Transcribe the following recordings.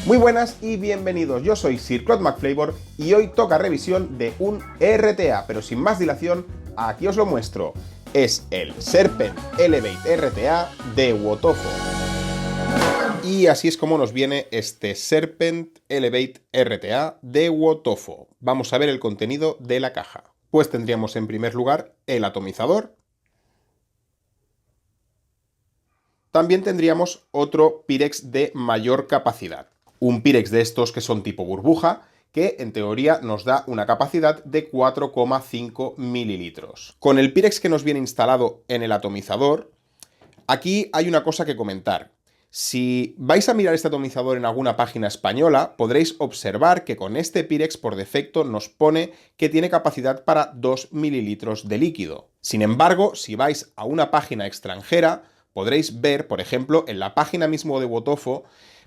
Muy buenas y bienvenidos, yo soy Sir Claude McFlavor y hoy toca revisión de un RTA, pero sin más dilación, aquí os lo muestro. Es el Serpent Elevate RTA de Wotofo. Y así es como nos viene este Serpent Elevate RTA de Wotofo. Vamos a ver el contenido de la caja. Pues tendríamos en primer lugar el atomizador. También tendríamos otro Pyrex de mayor capacidad. Un Pyrex de estos que son tipo burbuja, que en teoría nos da una capacidad de 4,5 mililitros. Con el Pyrex que nos viene instalado en el atomizador, aquí hay una cosa que comentar. Si vais a mirar este atomizador en alguna página española, podréis observar que con este Pyrex por defecto nos pone que tiene capacidad para 2 mililitros de líquido. Sin embargo, si vais a una página extranjera, podréis ver, por ejemplo, en la página mismo de Wotofo,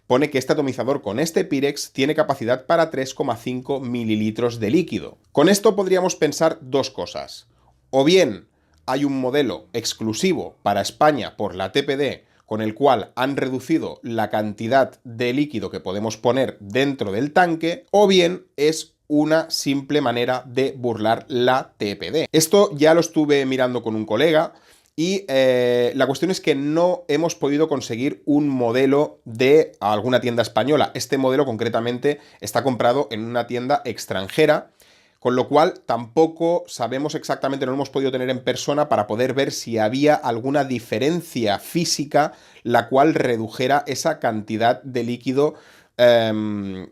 pone que este atomizador con este Pyrex tiene capacidad para 3,5 mililitros de líquido. Con esto podríamos pensar dos cosas. O bien hay un modelo exclusivo para España por la TPD con el cual han reducido la cantidad de líquido que podemos poner dentro del tanque, o bien es una simple manera de burlar la TPD. Esto ya lo estuve mirando con un colega y la cuestión es que no hemos podido conseguir un modelo de alguna tienda española. Este modelo concretamente está comprado en una tienda extranjera, con lo cual tampoco sabemos exactamente, no lo hemos podido tener en persona para poder ver si había alguna diferencia física la cual redujera esa cantidad de líquido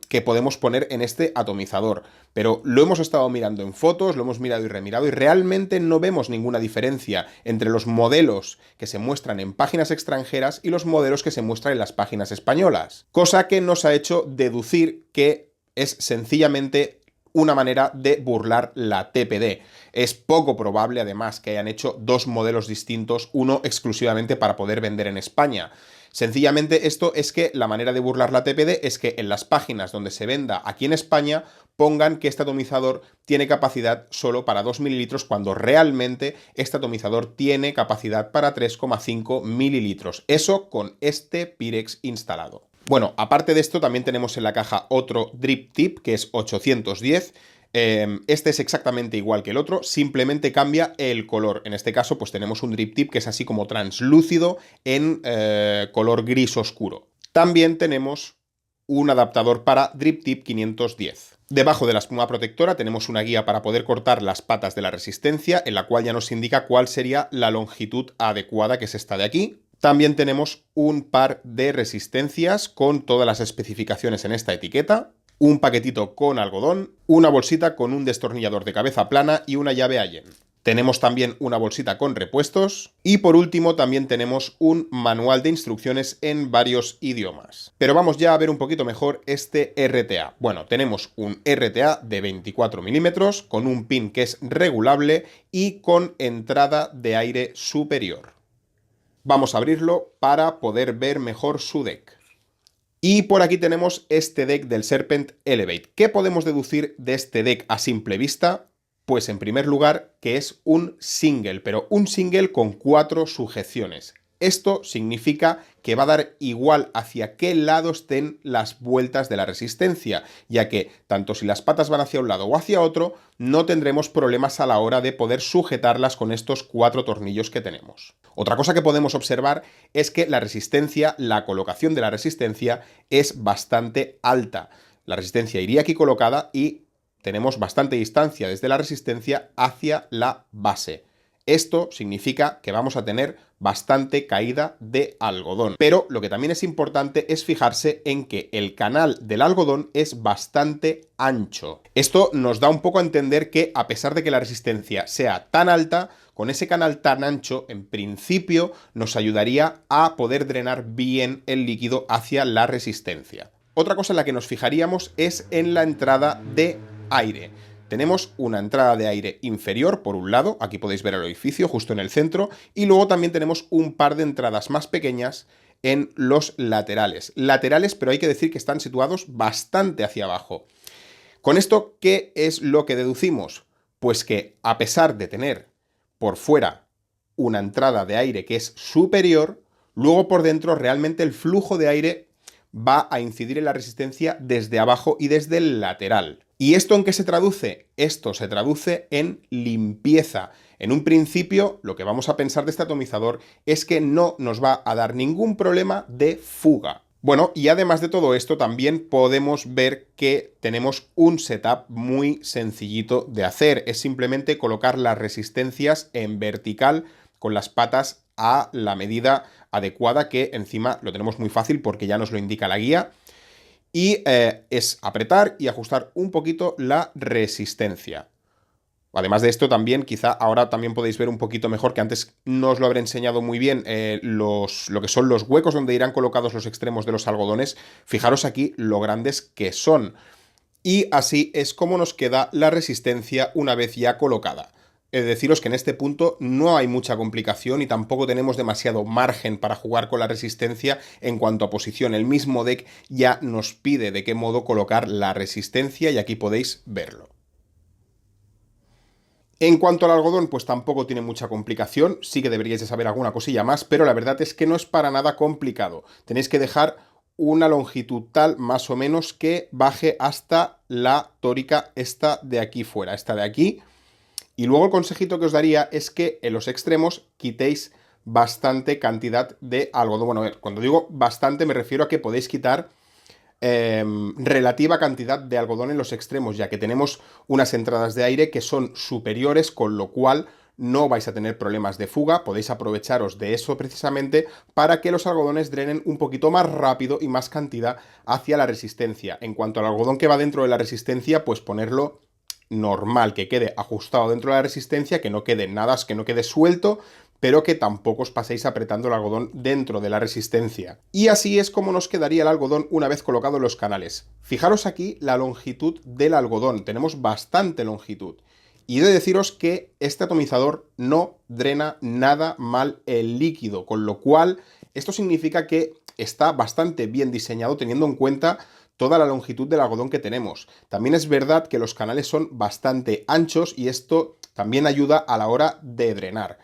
que podemos poner en este atomizador. Pero lo hemos estado mirando en fotos, lo hemos mirado y remirado y realmente no vemos ninguna diferencia entre los modelos que se muestran en páginas extranjeras y los modelos que se muestran en las páginas españolas. Cosa que nos ha hecho deducir que es sencillamente una manera de burlar la TPD. Es poco probable, además, que hayan hecho dos modelos distintos, uno exclusivamente para poder vender en España. Sencillamente esto es que la manera de burlar la TPD es que en las páginas donde se venda aquí en España pongan que este atomizador tiene capacidad solo para 2 mililitros cuando realmente este atomizador tiene capacidad para 3,5 mililitros. Eso con este Pyrex instalado. Bueno, aparte de esto también tenemos en la caja otro Drip Tip que es 810. Este es exactamente igual que el otro, simplemente cambia el color. En este caso pues tenemos un Drip Tip que es así como translúcido en color gris oscuro. También tenemos un adaptador para Drip Tip 510. Debajo de la espuma protectora tenemos una guía para poder cortar las patas de la resistencia, en la cual ya nos indica cuál sería la longitud adecuada, que es esta de aquí. También tenemos un par de resistencias con todas las especificaciones en esta etiqueta, un paquetito con algodón, una bolsita con un destornillador de cabeza plana y una llave Allen. Tenemos también una bolsita con repuestos y por último también tenemos un manual de instrucciones en varios idiomas. Pero vamos ya a ver un poquito mejor este RTA. Bueno, tenemos un RTA de 24 milímetros con un pin que es regulable y con entrada de aire superior. Vamos a abrirlo para poder ver mejor su deck. Y por aquí tenemos este deck del Serpent Elevate. ¿Qué podemos deducir de este deck a simple vista? Pues en primer lugar que es un single, pero un single con 4 sujeciones. Esto significa que va a dar igual hacia qué lado estén las vueltas de la resistencia, ya que tanto si las patas van hacia un lado o hacia otro, no tendremos problemas a la hora de poder sujetarlas con estos 4 tornillos que tenemos. Otra cosa que podemos observar es que la resistencia, la colocación de la resistencia es bastante alta. La resistencia iría aquí colocada y tenemos bastante distancia desde la resistencia hacia la base. Esto significa que vamos a tener bastante caída de algodón. Pero lo que también es importante es fijarse en que el canal del algodón es bastante ancho. Esto nos da un poco a entender que a pesar de que la resistencia sea tan alta, con ese canal tan ancho, en principio nos ayudaría a poder drenar bien el líquido hacia la resistencia. Otra cosa en la que nos fijaríamos es en la entrada de aire. Tenemos una entrada de aire inferior por un lado, aquí podéis ver el orificio justo en el centro, y luego también tenemos un par de entradas más pequeñas en los laterales. Laterales, pero hay que decir que están situados bastante hacia abajo. Con esto, ¿qué es lo que deducimos? Pues que a pesar de tener por fuera una entrada de aire que es superior, luego por dentro realmente el flujo de aire va a incidir en la resistencia desde abajo y desde el lateral. ¿Y esto en qué se traduce? Esto se traduce en limpieza. En un principio, lo que vamos a pensar de este atomizador es que no nos va a dar ningún problema de fuga. Bueno, y además de todo esto, también podemos ver que tenemos un setup muy sencillito de hacer. Es simplemente colocar las resistencias en vertical con las patas a la medida adecuada, que encima lo tenemos muy fácil porque ya nos lo indica la guía. Y es apretar y ajustar un poquito la resistencia. Además de esto, también, quizá ahora también podéis ver un poquito mejor, que antes no os lo habré enseñado muy bien, lo que son los huecos donde irán colocados los extremos de los algodones. Fijaros aquí lo grandes que son. Y así es como nos queda la resistencia una vez ya colocada. He de deciros que en este punto no hay mucha complicación y tampoco tenemos demasiado margen para jugar con la resistencia en cuanto a posición. El mismo deck ya nos pide de qué modo colocar la resistencia y aquí podéis verlo. En cuanto al algodón, pues tampoco tiene mucha complicación, sí que deberíais de saber alguna cosilla más, pero la verdad es que no es para nada complicado. Tenéis que dejar una longitud tal, más o menos, que baje hasta la tórica esta de aquí fuera, esta de aquí. Y luego el consejito que os daría es que en los extremos quitéis bastante cantidad de algodón. Bueno, a ver, cuando digo bastante me refiero a que podéis quitar relativa cantidad de algodón en los extremos, ya que tenemos unas entradas de aire que son superiores, con lo cual no vais a tener problemas de fuga. Podéis aprovecharos de eso precisamente para que los algodones drenen un poquito más rápido y más cantidad hacia la resistencia. En cuanto al algodón que va dentro de la resistencia, pues ponerlo normal, que quede ajustado dentro de la resistencia, que no quede nada, que no quede suelto, pero que tampoco os paséis apretando el algodón dentro de la resistencia. Y así es como nos quedaría el algodón una vez colocado en los canales. Fijaros aquí la longitud del algodón, tenemos bastante longitud. Y he de deciros que este atomizador no drena nada mal el líquido, con lo cual esto significa que está bastante bien diseñado teniendo en cuenta toda la longitud del algodón que tenemos. También es verdad que los canales son bastante anchos y esto también ayuda a la hora de drenar.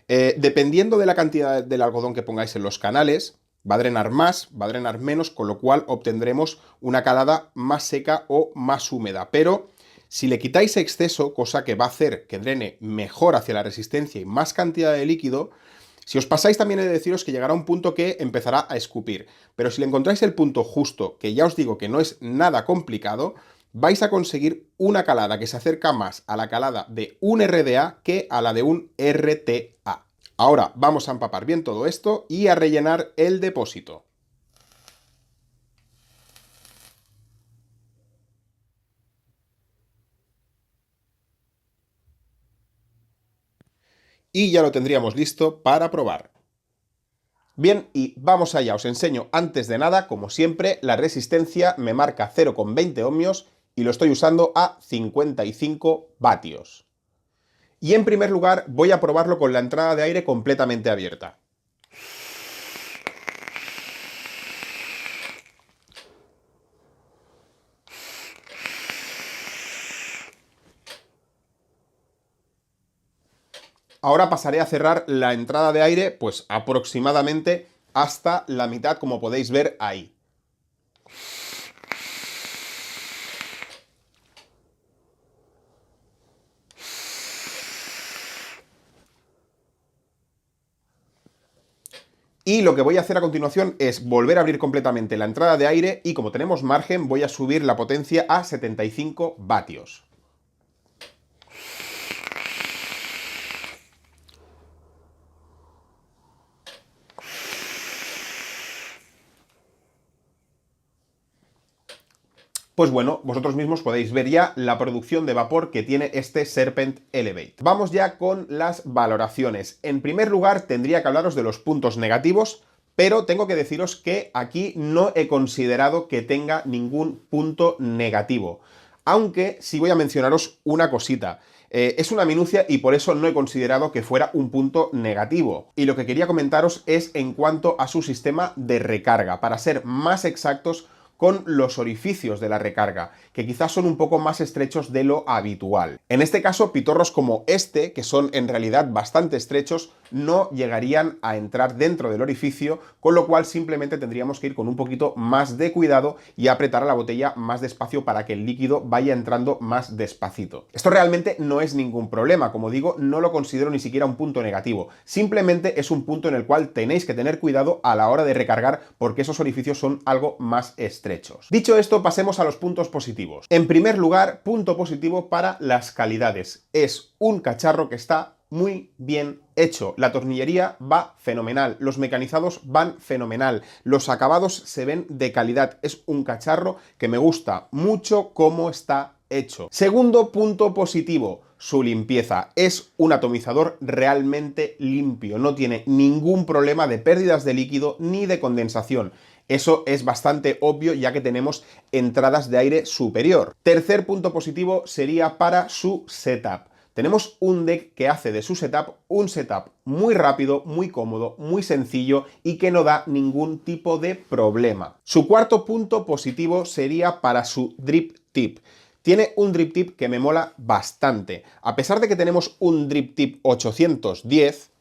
Dependiendo de la cantidad del algodón que pongáis en los canales, va a drenar más, va a drenar menos, con lo cual obtendremos una calada más seca o más húmeda. Pero si le quitáis exceso, cosa que va a hacer que drene mejor hacia la resistencia y más cantidad de líquido, si os pasáis también he de deciros que llegará un punto que empezará a escupir. Pero si le encontráis el punto justo, que ya os digo que no es nada complicado, vais a conseguir una calada que se acerca más a la calada de un RDA que a la de un RTA. Ahora vamos a empapar bien todo esto y a rellenar el depósito. Y ya lo tendríamos listo para probar. Bien, y vamos allá, os enseño antes de nada, como siempre, la resistencia me marca 0,20 ohmios y lo estoy usando a 55 vatios. Y en primer lugar voy a probarlo con la entrada de aire completamente abierta. Ahora pasaré a cerrar la entrada de aire, pues aproximadamente hasta la mitad, como podéis ver ahí. Y lo que voy a hacer a continuación es volver a abrir completamente la entrada de aire y como tenemos margen voy a subir la potencia a 75 vatios. Pues bueno, vosotros mismos podéis ver ya la producción de vapor que tiene este Serpent Elevate. Vamos ya con las valoraciones. En primer lugar, tendría que hablaros de los puntos negativos, pero tengo que deciros que aquí no he considerado que tenga ningún punto negativo. Aunque sí voy a mencionaros una cosita. Es una minucia y por eso no he considerado que fuera un punto negativo. Y lo que quería comentaros es en cuanto a su sistema de recarga. Para ser más exactos, con los orificios de la recarga, que quizás son un poco más estrechos de lo habitual. En este caso, pitorros como este, que son en realidad bastante estrechos, no llegarían a entrar dentro del orificio, con lo cual simplemente tendríamos que ir con un poquito más de cuidado y apretar a la botella más despacio para que el líquido vaya entrando más despacito. Esto realmente no es ningún problema, como digo, no lo considero ni siquiera un punto negativo, simplemente es un punto en el cual tenéis que tener cuidado a la hora de recargar porque esos orificios son algo más estrechos. Dicho esto, pasemos a los puntos positivos. En primer lugar, punto positivo para las calidades. Es un cacharro que está muy bien hecho. La tornillería va fenomenal, los mecanizados van fenomenal, los acabados se ven de calidad. Es un cacharro que me gusta mucho cómo está hecho. Segundo punto positivo, su limpieza. Es un atomizador realmente limpio, no tiene ningún problema de pérdidas de líquido ni de condensación. Eso es bastante obvio ya que tenemos entradas de aire superior. Tercer punto positivo sería para su setup. Tenemos un deck que hace de su setup un setup muy rápido, muy cómodo, muy sencillo y que no da ningún tipo de problema. Su cuarto punto positivo sería para su drip tip. Tiene un drip tip que me mola bastante. A pesar de que tenemos un drip tip 810,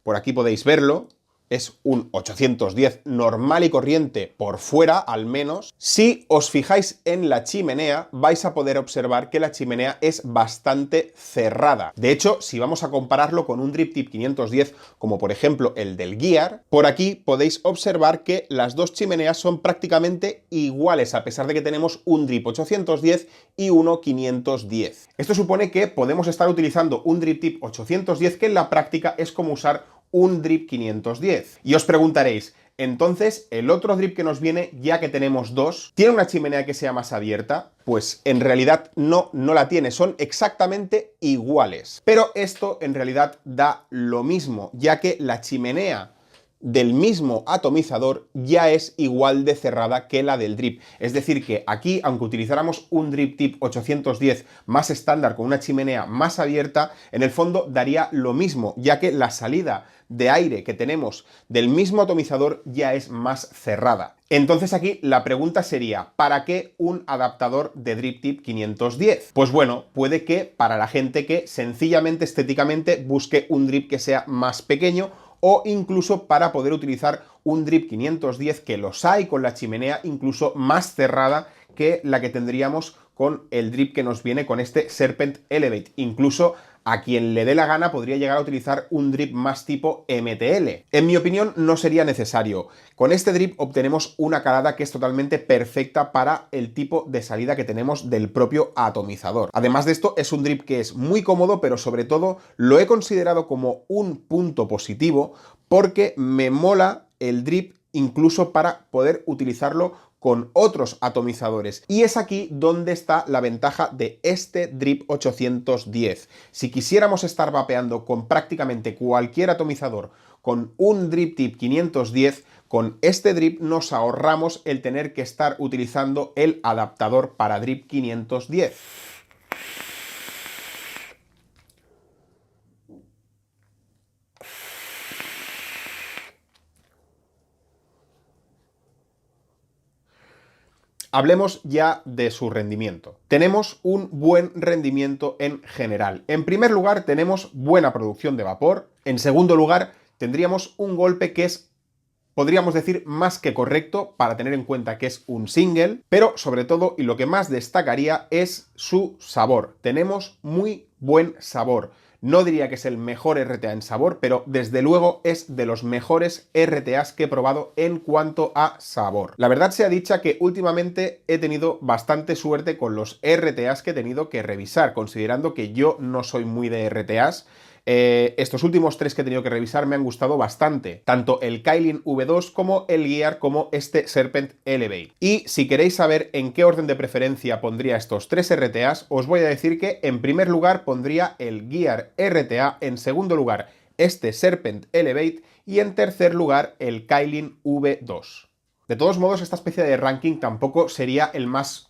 por aquí podéis verlo, es un 810 normal y corriente por fuera, al menos. Si os fijáis en la chimenea, vais a poder observar que la chimenea es bastante cerrada. De hecho, si vamos a compararlo con un Drip Tip 510, como por ejemplo el del Gear, por aquí podéis observar que las dos chimeneas son prácticamente iguales, a pesar de que tenemos un Drip 810 y uno 510. Esto supone que podemos estar utilizando un Drip Tip 810, que en la práctica es como usar un Drip 510. Y os preguntaréis, entonces, ¿el otro drip que nos viene, ya que tenemos dos, tiene una chimenea que sea más abierta? Pues en realidad no la tiene, son exactamente iguales. Pero esto en realidad da lo mismo, ya que la chimenea del mismo atomizador ya es igual de cerrada que la del drip. Es decir que aquí, aunque utilizáramos un Drip Tip 810 más estándar con una chimenea más abierta, en el fondo daría lo mismo, ya que la salida de aire que tenemos del mismo atomizador ya es más cerrada. Entonces aquí la pregunta sería, ¿para qué un adaptador de Drip Tip 510? Pues bueno, puede que para la gente que sencillamente estéticamente busque un drip que sea más pequeño, o incluso para poder utilizar un Drip 510, que los hay con la chimenea incluso más cerrada que la que tendríamos con el drip que nos viene con este Serpent Elevate. Incluso a quien le dé la gana podría llegar a utilizar un drip más tipo MTL. En mi opinión no sería necesario. Con este drip obtenemos una calada que es totalmente perfecta para el tipo de salida que tenemos del propio atomizador. Además de esto, es un drip que es muy cómodo, pero sobre todo lo he considerado como un punto positivo porque me mola el drip incluso para poder utilizarlo con otros atomizadores. Y es aquí donde está la ventaja de este Drip 810. Si quisiéramos estar vapeando con prácticamente cualquier atomizador con un Drip Tip 510, con este drip nos ahorramos el tener que estar utilizando el adaptador para Drip 510. Hablemos ya de su rendimiento. Tenemos un buen rendimiento en general. En primer lugar, tenemos buena producción de vapor. En segundo lugar, tendríamos un golpe que es, podríamos decir, más que correcto para tener en cuenta que es un single, pero sobre todo, y lo que más destacaría, es su sabor. Tenemos muy buen sabor. No diría que es el mejor RTA en sabor, pero desde luego es de los mejores RTAs que he probado en cuanto a sabor. La verdad sea dicha que últimamente he tenido bastante suerte con los RTAs que he tenido que revisar, considerando que yo no soy muy de RTAs. Estos últimos tres que he tenido que revisar me han gustado bastante, tanto el Kailin V2 como el Gear, como este Serpent Elevate. Y si queréis saber en qué orden de preferencia pondría estos tres RTAs, os voy a decir que en primer lugar pondría el Gear RTA, en segundo lugar este Serpent Elevate y en tercer lugar el Kailin V2. De todos modos, esta especie de ranking tampoco sería el más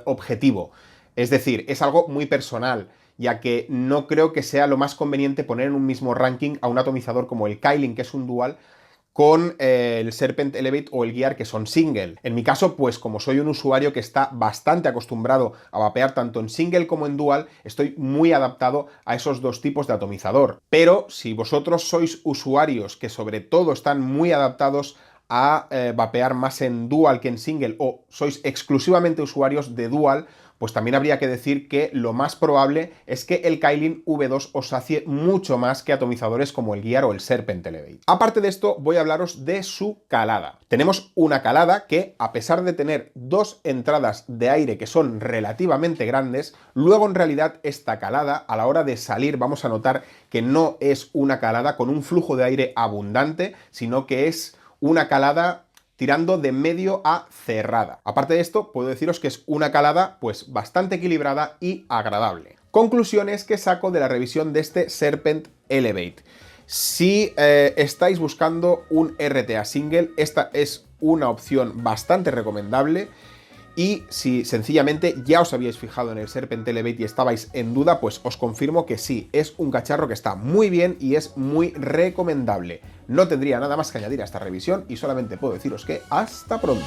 objetivo, es decir, es algo muy personal, ya que no creo que sea lo más conveniente poner en un mismo ranking a un atomizador como el Kailin, que es un dual, con el Serpent Elevate o el Gear, que son single. En mi caso, pues como soy un usuario que está bastante acostumbrado a vapear tanto en single como en dual, estoy muy adaptado a esos dos tipos de atomizador. Pero si vosotros sois usuarios que sobre todo están muy adaptados a vapear más en dual que en single, o sois exclusivamente usuarios de dual, pues también habría que decir que lo más probable es que el Kailin V2 os sacie mucho más que atomizadores como el Gear o el Serpent Elevate. Aparte de esto, voy a hablaros de su calada. Tenemos una calada que, a pesar de tener dos entradas de aire que son relativamente grandes, luego en realidad esta calada, a la hora de salir, vamos a notar que no es una calada con un flujo de aire abundante, sino que es una calada tirando de medio a cerrada. Aparte de esto, puedo deciros que es una calada pues bastante equilibrada y agradable. Conclusiones que saco de la revisión de este Serpent Elevate. Si estáis buscando un RTA single, esta es una opción bastante recomendable. Y si sencillamente ya os habíais fijado en el Serpent Elevate y estabais en duda, pues os confirmo que sí, es un cacharro que está muy bien y es muy recomendable. No tendría nada más que añadir a esta revisión y solamente puedo deciros que hasta pronto.